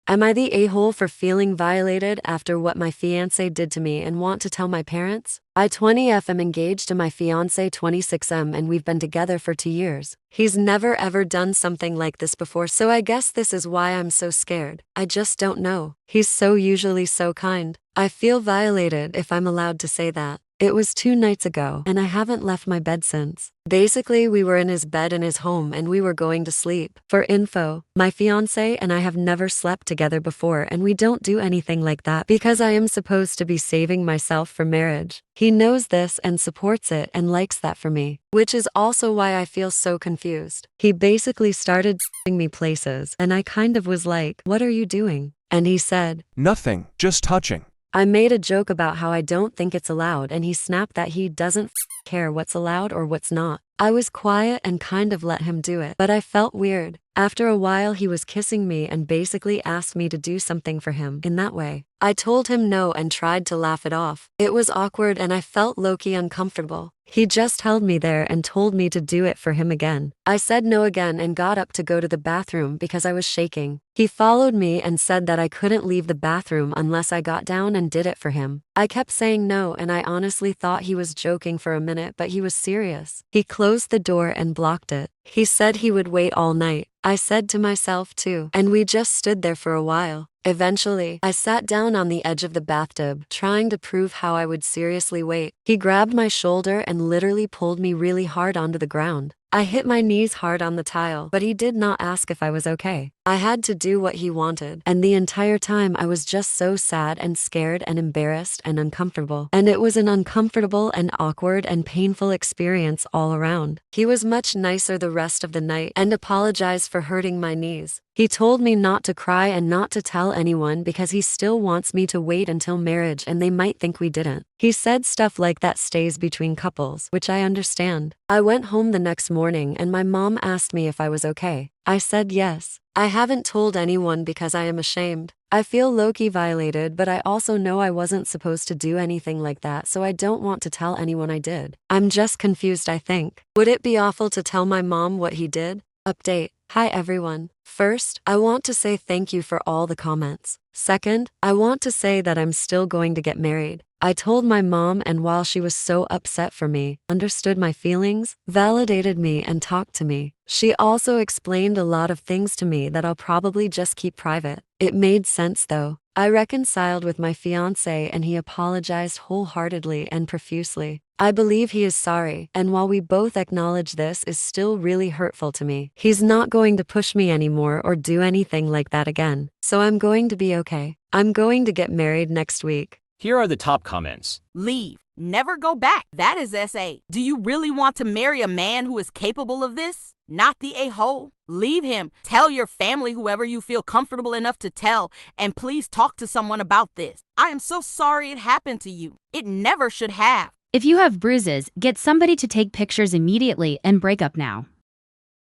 Am I the a-hole for feeling violated after what my fiancé did to me and want to tell my parents? I 20F am engaged to my fiancé 26M and we've been together for 2 years. He's never ever done something like this before, so I guess this is why I'm so scared. I just don't know. He's usually so kind. I feel violated if I'm allowed to say that. It was 2 nights ago, and I haven't left my bed since. Basically, we were in his bed in his home and we were going to sleep. For info, my fiancé and I have never slept together before, and we don't do anything like that because I am supposed to be saving myself for marriage. He knows this and supports it and likes that for me, which is also why I feel so confused. He basically started taking me places, and I kind of was like, "What are you doing?" And he said, "Nothing, just touching." I made a joke about how I don't think it's allowed, and he snapped that he doesn't care what's allowed or what's not. I was quiet and kind of let him do it, but I felt weird. After a while, he was kissing me and basically asked me to do something for him in that way. I told him no and tried to laugh it off. It was awkward and I felt low-key uncomfortable. He just held me there and told me to do it for him again. I said no again and got up to go to the bathroom because I was shaking. He followed me and said that I couldn't leave the bathroom unless I got down and did it for him. I kept saying no, and I honestly thought he was joking for a minute, but he was serious. He closed the door and blocked it. He said he would wait all night. I said to myself too, and we just stood there for a while. Eventually, I sat down on the edge of the bathtub, trying to prove how I would seriously wait. He grabbed my shoulder and literally pulled me really hard onto the ground. I hit my knees hard on the tile, but he did not ask if I was okay. I had to do what he wanted, and the entire time I was just so sad and scared and embarrassed and uncomfortable. And it was an uncomfortable and awkward and painful experience all around. He was much nicer the rest of the night and apologized for hurting my knees. He told me not to cry and not to tell anyone because he still wants me to wait until marriage and they might think we didn't. He said stuff like that stays between couples, which I understand. I went home the next morning and my mom asked me if I was okay. I said yes. I haven't told anyone because I am ashamed. I feel low-key violated, but I also know I wasn't supposed to do anything like that, so I don't want to tell anyone I did. I'm just confused, I think. Would it be awful to tell my mom what he did? Update. Hi everyone. First, I want to say thank you for all the comments. Second, I want to say that I'm still going to get married. I told my mom, and while she was so upset for me, understood my feelings, validated me, and talked to me. She also explained a lot of things to me that I'll probably just keep private. It made sense though. I reconciled with my fiancé and he apologized wholeheartedly and profusely. I believe he is sorry, and while we both acknowledge this is still really hurtful to me, he's not going to push me anymore or do anything like that again. So I'm going to be okay. I'm going to get married next week. Here are the top comments. Leave. Never go back. That is SA. Do you really want to marry a man who is capable of this? Not the a-hole. Leave him. Tell your family, whoever you feel comfortable enough to tell, and please talk to someone about this. I am so sorry it happened to you. It never should have. If you have bruises, get somebody to take pictures immediately and break up now.